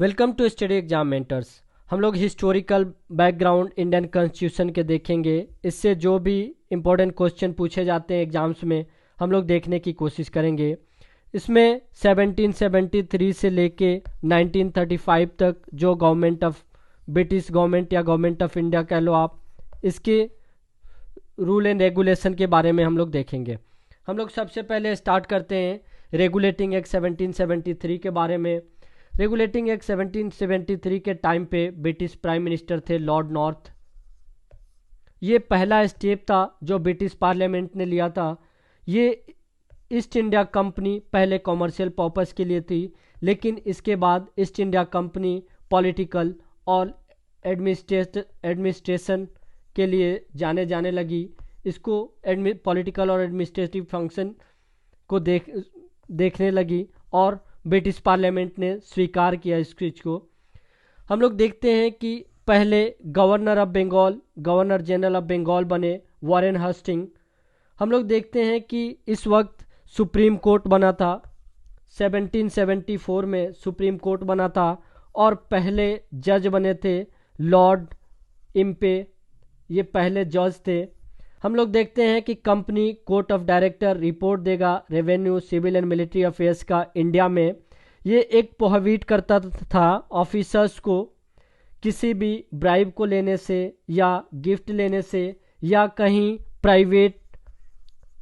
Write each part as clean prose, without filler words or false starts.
Welcome to study exam mentors. हम लोग historical background Indian constitution के देखेंगे। इससे जो भी इम्पोर्टेंट क्वेश्चन पूछे जाते हैं एग्जाम्स में हम लोग देखने की कोशिश करेंगे। इसमें 1773 से लेके 1935 तक जो गवर्नमेंट ऑफ ब्रिटिश गवर्नमेंट या गवर्नमेंट ऑफ इंडिया कह लो आप, इसके रूल एंड रेगुलेशन के बारे में हम लोग देखेंगे। हम लोग सबसे पहले स्टार्ट करते हैं रेगुलेटिंग एक्ट 1773 के बारे में। रेगुलेटिंग एक्ट 1773 के टाइम पे ब्रिटिश प्राइम मिनिस्टर थे लॉर्ड नॉर्थ। ये पहला स्टेप था जो ब्रिटिश पार्लियामेंट ने लिया था। ये ईस्ट इंडिया कंपनी पहले कॉमर्शियल पर्पस के लिए थी, लेकिन इसके बाद ईस्ट इंडिया कंपनी पॉलिटिकल और एडमिनिस्ट्रेशन के लिए जाने लगी। इसको पॉलिटिकल और एडमिनिस्ट्रेटिव फंक्शन को देखने लगी और ब्रिटिश पार्लियामेंट ने स्वीकार किया इस चीज को। हम लोग देखते हैं कि पहले governor of Bengal, governor general of Bengal बने वॉरेन हस्टिंग। हम लोग देखते हैं कि इस वक्त सुप्रीम कोर्ट बना था, 1774 में सुप्रीम कोर्ट बना था और पहले जज बने थे लॉर्ड इम्पे, ये पहले जज थे। हम लोग देखते हैं कि company court of director report देगा revenue, civil and military affairs का इंडिया में। ये एक प्रोहिबिट करता था ऑफिसर्स को किसी भी ब्राइब को लेने से या गिफ्ट लेने से या कहीं प्राइवेट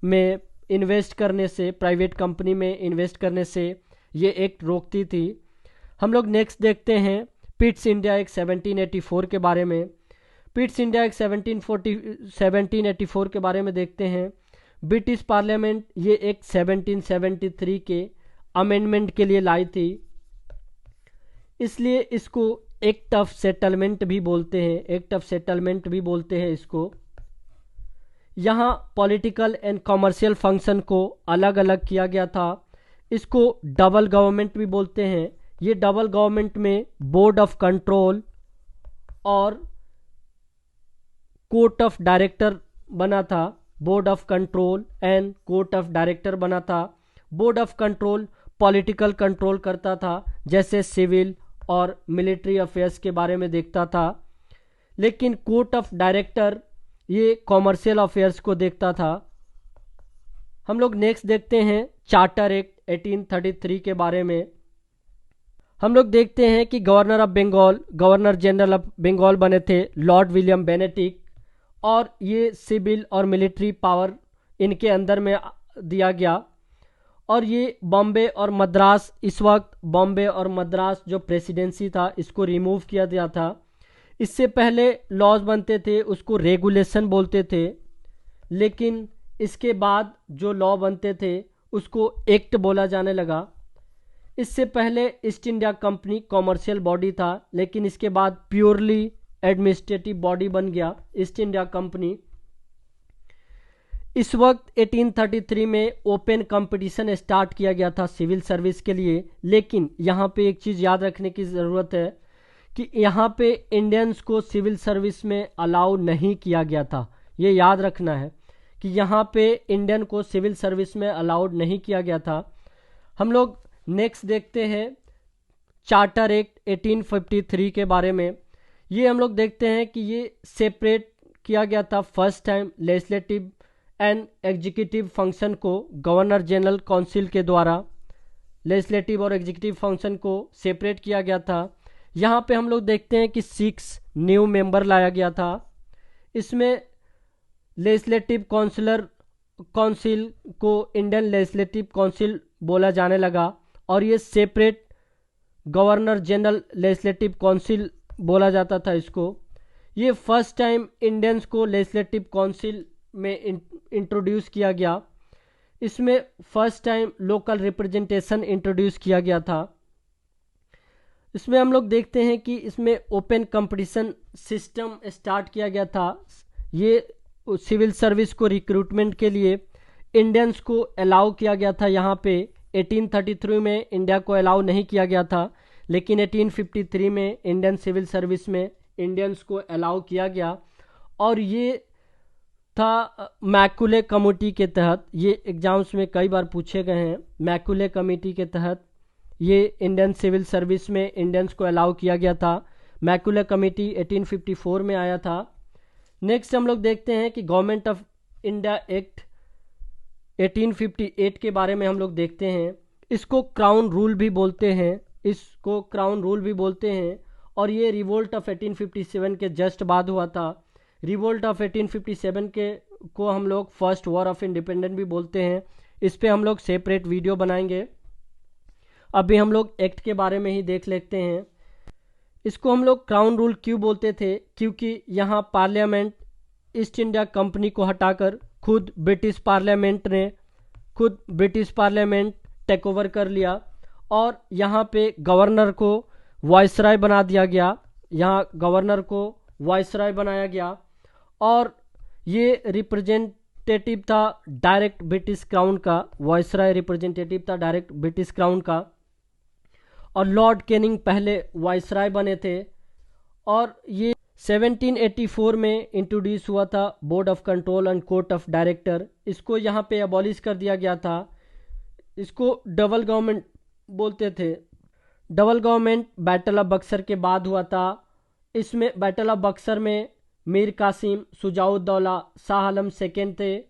में इन्वेस्ट करने से, प्राइवेट कंपनी में इन्वेस्ट करने से ये एक्ट रोकती थी। हम लोग नेक्स्ट देखते हैं पिट्स इंडिया एक्ट 1784 के बारे में। पिट्स इंडिया एक्ट 1784 के बारे में देखते हैं। ब्रिटिश पार्लियामेंट ये एक्ट 1773 के अमेंडमेंट के लिए लाई थी, इसलिए इसको एक्ट ऑफ सेटलमेंट भी बोलते हैं, एक्ट ऑफ सेटलमेंट भी बोलते हैं इसको। यहाँ पॉलिटिकल एंड कॉमर्शियल फंक्शन को अलग अलग किया गया था। इसको डबल गवर्नमेंट भी बोलते हैं। ये डबल गवर्नमेंट में बोर्ड ऑफ कंट्रोल और कोर्ट ऑफ डायरेक्टर बना था। Board of control and court of director बना था। Board of control political control करता था, जैसे सिविल और मिलिट्री अफेयर्स के बारे में देखता था, लेकिन कोर्ट ऑफ डायरेक्टर ये कॉमर्शियल अफेयर्स को देखता था। हम लोग नेक्स्ट देखते हैं चार्टर एक्ट 1833 के बारे में। हम लोग देखते हैं कि governor of Bengal, governor general of Bengal बने थे लॉर्ड विलियम बेनेटिक, और ये सिविल और मिलिट्री पावर इनके अंदर में दिया गया। और ये बॉम्बे और मद्रास, इस वक्त बॉम्बे और मद्रास जो प्रेसिडेंसी था इसको रिमूव किया गया था। इससे पहले लॉज बनते थे उसको रेगुलेशन बोलते थे, लेकिन इसके बाद जो लॉ बनते थे उसको एक्ट बोला जाने लगा। इससे पहले east India company commercial body था, लेकिन इसके बाद प्योरली एडमिनिस्ट्रेटिव बॉडी बन गया ईस्ट इंडिया कंपनी। इस वक्त 1833 में ओपन कंपटीशन स्टार्ट किया गया था सिविल सर्विस के लिए, लेकिन यहाँ पे एक चीज़ याद रखने की ज़रूरत है कि यहाँ पे इंडियंस को सिविल सर्विस में अलाउ नहीं किया गया था। ये याद रखना है कि यहाँ पे इंडियन को सिविल सर्विस में अलाउड नहीं किया गया था। हम लोग नेक्स्ट देखते हैं चार्टर एक्ट 1853 के बारे में। ये हम लोग देखते हैं कि ये सेपरेट किया गया था first time legislative and executive function को गवर्नर जनरल काउंसिल के द्वारा। लेजिस्लेटिव और एग्जीक्यूटिव फंक्शन को सेपरेट किया गया था। यहाँ पे हम लोग देखते हैं कि 6 न्यू मेंबर लाया गया था। इसमें लेजिस्लेटिव काउंसिल को इंडियन लेजिस्लेटिव काउंसिल बोला जाने लगा, और ये separate governor general legislative council बोला जाता था इसको। ये फर्स्ट टाइम इंडियंस को लेजिस्लेटिव काउंसिल में इंट्रोड्यूस किया गया। इसमें first time local representation introduce किया गया था। इसमें हम लोग देखते हैं कि इसमें ओपन कंपटीशन सिस्टम स्टार्ट किया गया था। ये सिविल सर्विस को रिक्रूटमेंट के लिए इंडियंस को अलाउ किया गया था। यहाँ पे 1833 में इंडिया को अलाउ नहीं किया गया था, लेकिन 1853 में इंडियन सिविल सर्विस में इंडियंस को अलाउ किया गया। और ये था मैकुले कमेटी के तहत, ये एग्जाम्स में कई बार पूछे गए हैं। मैकुले कमेटी के तहत ये इंडियन सिविल सर्विस में इंडियंस को अलाउ किया गया था। मैकुलर कमेटी 1854 में आया था। नेक्स्ट हम लोग देखते हैं कि गवर्नमेंट ऑफ इंडिया एक्ट 1858 के बारे में हम लोग देखते हैं। इसको क्राउन रूल भी बोलते हैं, इसको क्राउन रूल भी बोलते हैं। और ये रिवोल्ट ऑफ 1857 के जस्ट बाद हुआ था। रिवोल्ट ऑफ 1857 के को हम लोग फर्स्ट वॉर ऑफ इंडिपेंडेंस भी बोलते हैं। इस पे हम लोग सेपरेट वीडियो बनाएंगे। अभी हम लोग एक्ट के बारे में ही देख लेते हैं। इसको हम लोग क्राउन रूल क्यों बोलते थे, क्योंकि यहाँ पार्लियामेंट ईस्ट इंडिया कंपनी को हटाकर खुद ब्रिटिश पार्लियामेंट टेक ओवर कर लिया और यहाँ पे गवर्नर को वाइसराय बना दिया गया। यहाँ गवर्नर को वाइसराय बनाया गया और ये रिप्रेजेंटेटिव था डायरेक्ट ब्रिटिश क्राउन का। वाइसराय रिप्रेजेंटेटिव था डायरेक्ट ब्रिटिश क्राउन का और लॉर्ड कैनिंग पहले वाइसराय बने थे। और ये 1784 में इंट्रोड्यूस हुआ था board of control and court of director. इसको यहाँ पे अबॉलिश कर दिया गया था। इसको डबल गवर्नमेंट बोलते थे। Double government battle of Buxar के बाद हुआ था। इसमें बैटल ऑफ बक्सर में मीर कासिम, सुजाउद्दौला, शाह आलम सेकेंड थे।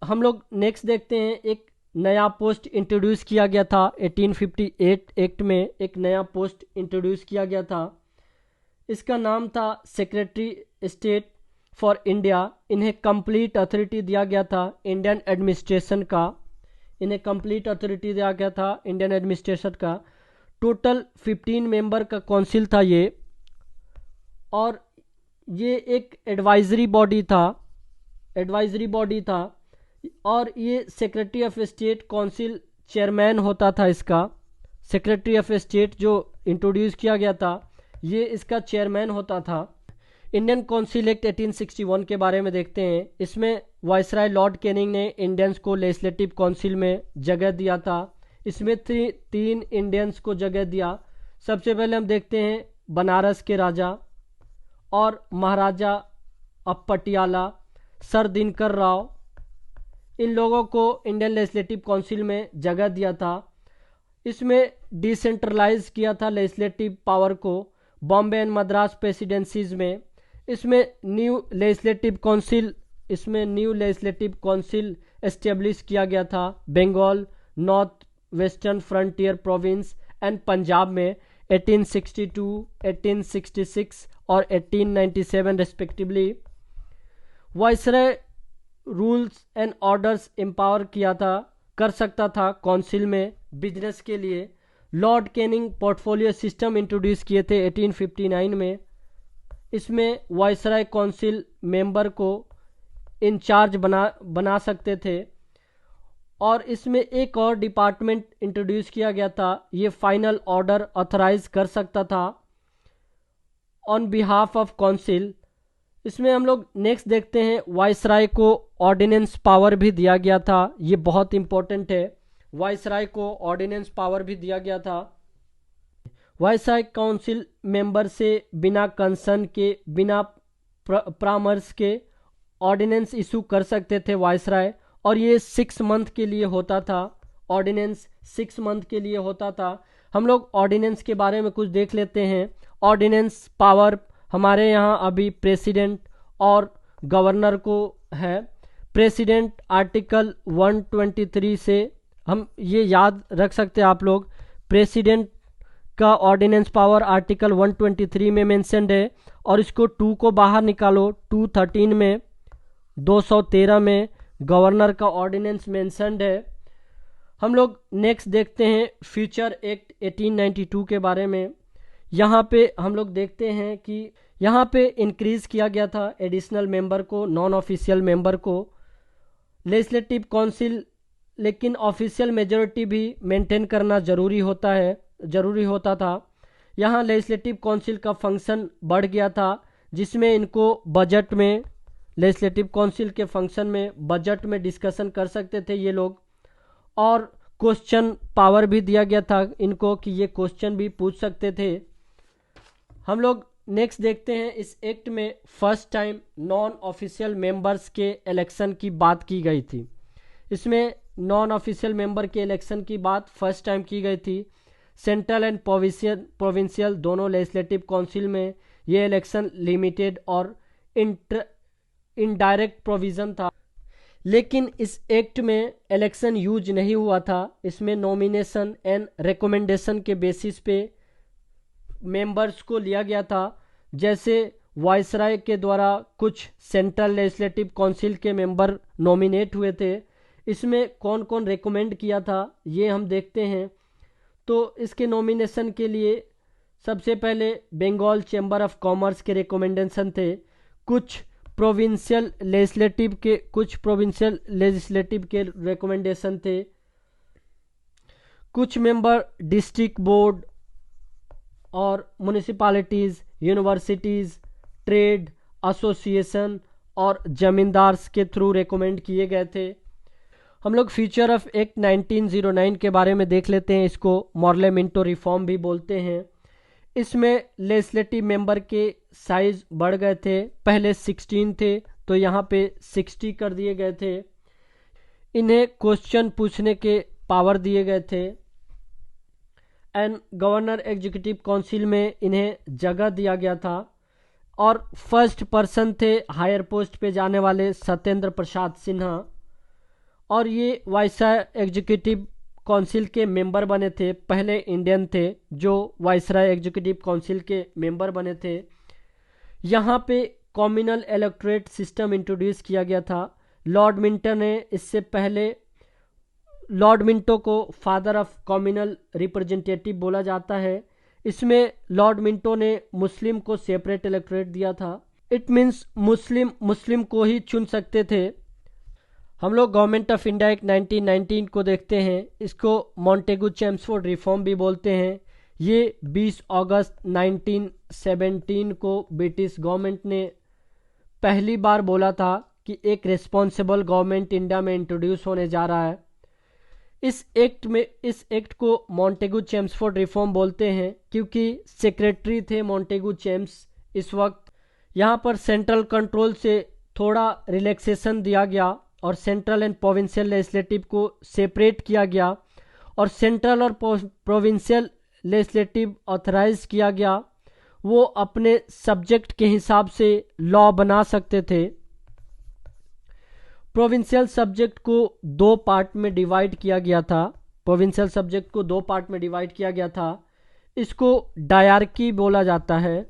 हम लोग नेक्स्ट देखते हैं, एक नया पोस्ट इंट्रोड्यूस किया गया था 1858 एक्ट में। एक नया पोस्ट इंट्रोड्यूस किया गया था, इसका नाम था सेक्रेटरी स्टेट फॉर इंडिया। इन्हें कंप्लीट अथॉरिटी दिया गया था इंडियन एडमिनिस्ट्रेशन का। इन्हें कंप्लीट अथॉरिटी दिया गया था इंडियन एडमिनिस्ट्रेशन का। टोटल 15 मेंबर का काउंसिल था ये, और ये एक एडवाइजरी बॉडी था और ये secretary of state council chairman होता था इसका। सेक्रेटरी ऑफ स्टेट जो इंट्रोड्यूस किया गया था ये इसका चेयरमैन होता था। इंडियन काउंसिल एक्ट 1861 के बारे में देखते हैं। इसमें वाइसराय लॉर्ड कैनिंग ने इंडियंस को लेजिस्लेटिव काउंसिल में जगह दिया था। इसमें 3 इंडियंस को जगह दिया। सबसे पहले हम देखते हैं बनारस के राजा और महाराजा ऑफ पटियाला सर दिनकर राव। इन लोगों को इंडियन लेजिस्लेटिव काउंसिल में जगह दिया था। इसमें डिसेंट्रलाइज किया था लेजिस्लेटिव पावर को बॉम्बे एंड मद्रास प्रेसिडेंसीज में। इसमें न्यू लेजिस्लेटिव काउंसिल एस्टेब्लिश किया गया था Bengal, north western frontier province and Punjab में 1862, 1866 और 1897 respectively. Viceroy rules and orders empower कर सकता था काउंसिल में बिजनेस के लिए। Lord Canning portfolio system introduce किए थे 1859 में। इसमें वाइसराय काउंसिल मेंबर को इंचार्ज बना सकते थे। और इसमें एक और डिपार्टमेंट इंट्रोड्यूस किया गया था, ये फाइनल ऑर्डर ऑथराइज कर सकता था ऑन बिहाफ ऑफ काउंसिल। इसमें हम लोग नेक्स्ट देखते हैं, वाइसराय को ऑर्डिनेंस पावर भी दिया गया था। ये बहुत इंपॉर्टेंट है, वाइसराय को ऑर्डिनेंस पावर भी दिया गया था। वाइसराय काउंसिल मेंबर से बिना कंसर्न के, बिना परामर्श के ऑर्डिनेंस इशू कर सकते थे वाइसराय, और ये 6 मंथ के लिए होता था। ऑर्डिनेंस 6 मंथ के लिए होता था। हम लोग ऑर्डिनेंस के बारे में कुछ देख लेते हैं। ऑर्डिनेंस पावर हमारे यहाँ अभी प्रेसिडेंट और गवर्नर को है। प्रेसिडेंट आर्टिकल 123 से हम ये याद रख सकते हैं आप लोग, प्रेसिडेंट का ऑर्डिनेंस पावर आर्टिकल 123 में मेंशन्ड है। और इसको 2 को बाहर निकालो, 213 में, 213 में गवर्नर का ऑर्डिनेंस मेंशन्ड है। हम लोग नेक्स्ट देखते हैं फ्यूचर एक्ट 1892 के बारे में। यहाँ पे हम लोग देखते हैं कि यहाँ पे इंक्रीज किया गया था एडिशनल मेंबर को, नॉन ऑफिशियल मेंबर को लेजिस्लेटिव काउंसिल, लेकिन ऑफिशियल मेजॉरिटी भी मेंटेन करना जरूरी होता था। यहाँ लेजिस्लेटिव काउंसिल का फंक्शन बढ़ गया था, जिसमें इनको बजट में, लेजिस्लेटिव काउंसिल के फंक्शन में बजट में डिस्कशन कर सकते थे ये लोग। और क्वेश्चन पावर भी दिया गया था इनको कि ये क्वेश्चन भी पूछ सकते थे। हम लोग नेक्स्ट देखते हैं, इस एक्ट में first time non official members के इलेक्शन की बात की गई थी। इसमें नॉन ऑफिशियल मेंबर के इलेक्शन की बात फर्स्ट टाइम की गई थी। सेंट्रल एंड प्रोविंशियल दोनों लेजिस्लेटिव काउंसिल में ये इलेक्शन लिमिटेड और इनडायरेक्ट प्रोविज़न था, लेकिन इस एक्ट में इलेक्शन यूज नहीं हुआ था। इसमें नॉमिनेशन एंड रिकमेंडेशन के बेसिस पे मेंबर्स को लिया गया था। जैसे वायसराय के द्वारा कुछ सेंट्रल लेजिस्लेटिव काउंसिल के मेंबर नॉमिनेट हुए थे। इसमें कौन कौन रिकमेंड किया था ये हम देखते हैं। तो इसके नॉमिनेशन के लिए सबसे पहले बंगाल चैम्बर ऑफ कॉमर्स के रिकमेंडेशन थे, कुछ प्रोविंशियल लेजिस्लेटिव के रिकमेंडेशन थे, कुछ मेंबर डिस्ट्रिक्ट बोर्ड और म्यूनिसिपैलिटीज़, यूनिवर्सिटीज़, ट्रेड एसोसिएशन और जमींदार्स के थ्रू रिकमेंड किए गए थे। हम लोग फीचर ऑफ एक्ट 1909 के बारे में देख लेते हैं। इसको मॉर्ले मिंटो रिफॉर्म भी बोलते हैं। इसमें लेजिस्लेटिव मेंबर के साइज बढ़ गए थे, पहले 16 थे तो यहाँ पे 60 कर दिए गए थे। इन्हें क्वेश्चन पूछने के पावर दिए गए थे एंड गवर्नर एग्जीक्यूटिव काउंसिल में इन्हें जगह दिया गया था। और फर्स्ट पर्सन थे हायर पोस्ट पे जाने वाले सत्येंद्र प्रसाद सिन्हा, और ये वायसराय एग्जीक्यूटिव काउंसिल के मेंबर बने थे। पहले इंडियन थे जो वायसराय एग्जीक्यूटिव काउंसिल के मेंबर बने थे। यहाँ पे कॉम्युनल इलेक्टोरेट सिस्टम इंट्रोड्यूस किया गया था। लॉर्ड मिंटो ने इससे पहले, लॉर्ड मिंटो को फादर ऑफ कॉम्युनल रिप्रेजेंटेटिव बोला जाता है। इसमें लॉर्ड मिंटो ने मुस्लिम को सेपरेट इलेक्टोरेट दिया था। इट मीन्स मुस्लिम को ही चुन सकते थे। हम लोग गवर्नमेंट ऑफ इंडिया एक्ट 1919 को देखते हैं। इसको मॉन्टेगू चेम्सफोर्ड रिफॉर्म भी बोलते हैं। ये 20 अगस्त 1917 को ब्रिटिश गवर्नमेंट ने पहली बार बोला था कि एक रिस्पॉन्सिबल गवर्नमेंट इंडिया में इंट्रोड्यूस होने जा रहा है। इस एक्ट को मॉन्टेगू चेम्सफोर्ड रिफॉर्म बोलते हैं क्योंकि सेक्रेटरी थे मॉन्टेगू चेम्स इस वक्त। यहाँ पर सेंट्रल कंट्रोल से थोड़ा रिलैक्सेशन दिया गया और सेंट्रल एंड प्रोविंशियल लेजिस्लेटिव को सेपरेट किया गया, और सेंट्रल और प्रोविंशियल लेजिस्लेटिव ऑथराइज किया गया। वो अपने सब्जेक्ट के हिसाब से लॉ बना सकते थे। प्रोविंशियल सब्जेक्ट को दो पार्ट में डिवाइड किया गया था। इसको डायरकी बोला जाता है।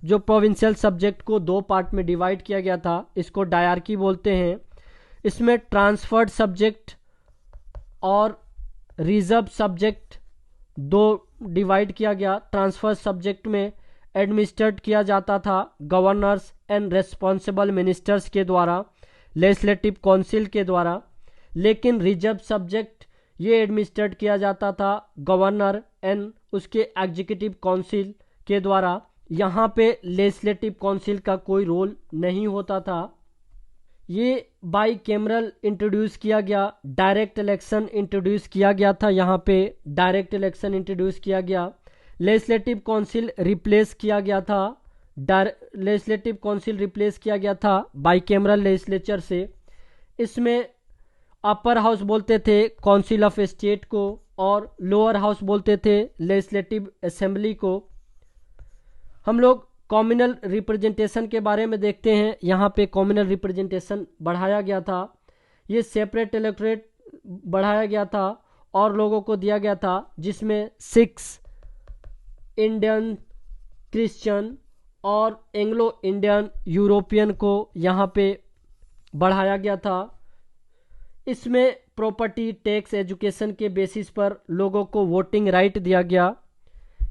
जो प्रोविंशियल सब्जेक्ट को दो पार्ट में डिवाइड किया गया था इसको डायरकी बोलते हैं। इसमें ट्रांसफर्ड सब्जेक्ट और रिजर्व सब्जेक्ट दो डिवाइड किया गया। ट्रांसफर सब्जेक्ट में एडमिनिस्ट्रेट किया जाता था गवर्नर्स एंड रेस्पॉन्सिबल मिनिस्टर्स के द्वारा, लेजिस्लेटिव काउंसिल के द्वारा, लेकिन रिजर्व सब्जेक्ट ये एडमिनिस्ट्रेट किया जाता था गवर्नर एंड उसके एग्जीक्यूटिव काउंसिल के द्वारा। यहाँ पे लेजिस्लेटिव काउंसिल का कोई रोल नहीं होता था। ये बाई कैमरल इंट्रोड्यूस किया गया, डायरेक्ट इलेक्शन इंट्रोड्यूस किया गया था। यहाँ पे डायरेक्ट इलेक्शन इंट्रोड्यूस किया गया। लेजिस्लेटिव काउंसिल रिप्लेस किया गया था बाई कैमरल लेजिस्लेचर से। इसमें अपर हाउस बोलते थे काउंसिल ऑफ स्टेट को और लोअर हाउस बोलते थे लेजिस्लेटिव असेंबली को। हम लोग कम्युनल रिप्रेजेंटेशन के बारे में देखते हैं। यहाँ पे कम्युनल रिप्रेजेंटेशन बढ़ाया गया था। ये सेपरेट इलेक्टोरेट बढ़ाया गया था और लोगों को दिया गया था, जिसमें 6 इंडियन, क्रिश्चियन और एंग्लो इंडियन यूरोपियन को यहाँ पे बढ़ाया गया था। इसमें प्रॉपर्टी टैक्स एजुकेशन के बेसिस पर लोगों को वोटिंग राइट दिया गया।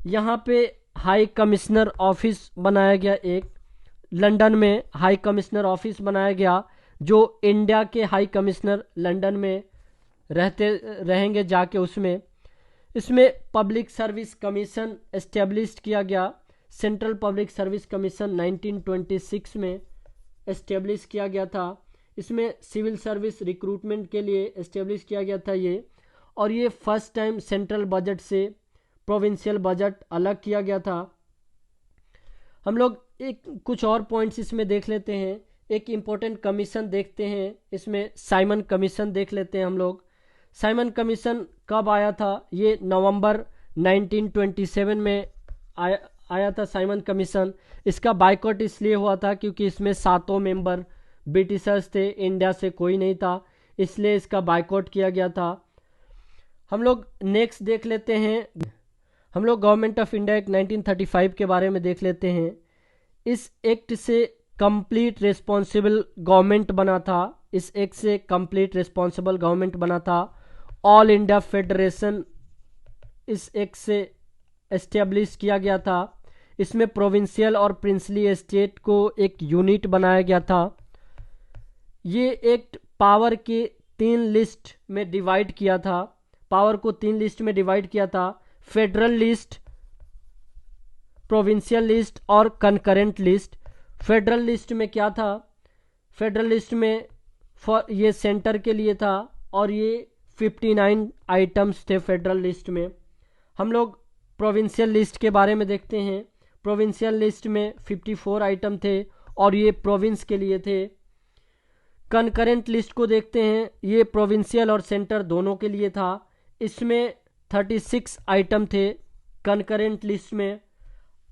यहाँ पे हाई कमिश्नर ऑफिस बनाया गया। एक लंदन में हाई कमिश्नर ऑफिस बनाया गया, जो इंडिया के हाई कमिश्नर लंदन में रहेंगे जाके उसमें। इसमें पब्लिक सर्विस कमीशन एस्टेब्लिश किया गया। सेंट्रल पब्लिक सर्विस कमीशन 1926 में एस्टेब्लिश किया गया था। इसमें सिविल सर्विस रिक्रूटमेंट के लिए एस्टेब्लिश किया गया था ये। और ये फर्स्ट टाइम सेंट्रल बजट से प्रोविंशियल बजट अलग किया गया था। हम लोग कुछ और पॉइंट्स इसमें देख लेते हैं। एक इम्पोर्टेंट कमीशन देखते हैं, इसमें साइमन कमीशन देख लेते हैं हम लोग। साइमन कमीशन कब आया था? ये नवंबर 1927 में आया था साइमन कमीशन। इसका बाइकआउट इसलिए हुआ था क्योंकि इसमें 7 मेंबर ब्रिटिशर्स थे, इंडिया से कोई नहीं था, इसलिए इसका बाइकआउट किया गया था। हम लोग नेक्स्ट देख लेते हैं, हम लोग गवर्नमेंट ऑफ इंडिया एक्ट 1935 के बारे में देख लेते हैं। इस एक्ट से कंप्लीट रिस्पॉन्सिबल गवर्नमेंट बना था, इस एक्ट से कंप्लीट रिस्पॉन्सिबल गवर्नमेंट बना था। ऑल इंडिया फेडरेशन इस एक्ट से एस्टेब्लिश किया गया था। इसमें प्रोविंशियल और प्रिंसली स्टेट को एक यूनिट बनाया गया था। ये एक्ट पावर के 3 लिस्ट में डिवाइड किया था, पावर को 3 लिस्ट में डिवाइड किया था, फेडरल लिस्ट, प्रोविंशियल लिस्ट और कंकरेंट लिस्ट। फेडरल लिस्ट में क्या था? फेडरल लिस्ट में ये सेंटर के लिए था और ये 59 आइटम्स थे फेडरल लिस्ट में। हम लोग प्रोविंशियल लिस्ट के बारे में देखते हैं। प्रोविंशियल लिस्ट में 54 आइटम थे और ये प्रोविंस के लिए थे। कंकरेंट लिस्ट को देखते हैं, ये प्रोविंशियल और सेंटर दोनों के लिए था। इसमें 36 आइटम थे कंकरेंट लिस्ट में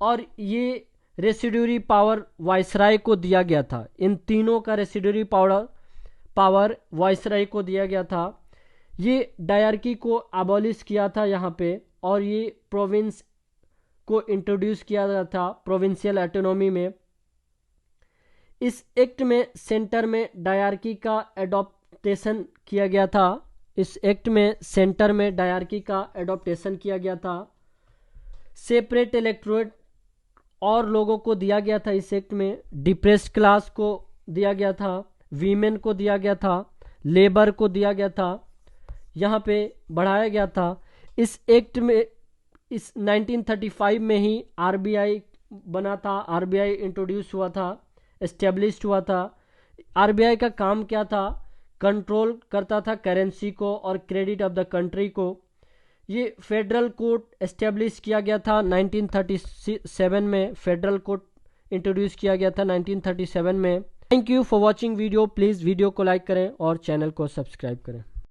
और ये रेसिड्यूरी पावर वायसराय को दिया गया था। इन तीनों का रेसिड्यूरी पावर वायसराय को दिया गया था। ये डायरकी को अबॉलिश किया था यहाँ पे और ये प्रोविंस को इंट्रोड्यूस किया गया था प्रोविंशियल ऑटोनॉमी में। इस एक्ट में सेंटर में डायरकी का एडॉप्टेशन किया गया था। इस एक्ट में सेंटर में डायरकी का एडॉप्टेशन किया गया था। सेपरेट इलेक्टोरेट और लोगों को दिया गया था इस एक्ट में। डिप्रेस्ड क्लास को दिया गया था, वीमेन को दिया गया था, लेबर को दिया गया था, यहाँ पे बढ़ाया गया था। इस एक्ट में इस 1935 में ही आरबीआई बना था, आरबीआई इंट्रोड्यूस हुआ था, एस्टेब्लिश्ड हुआ था। आरबीआई का काम क्या था? कंट्रोल करता था करेंसी को और क्रेडिट ऑफ द कंट्री को। ये फेडरल कोर्ट एस्टेब्लिश किया गया था 1937 में, फेडरल कोर्ट इंट्रोड्यूस किया गया था 1937 में। Thank you for watching video. Please video को लाइक करें और चैनल को सब्सक्राइब करें।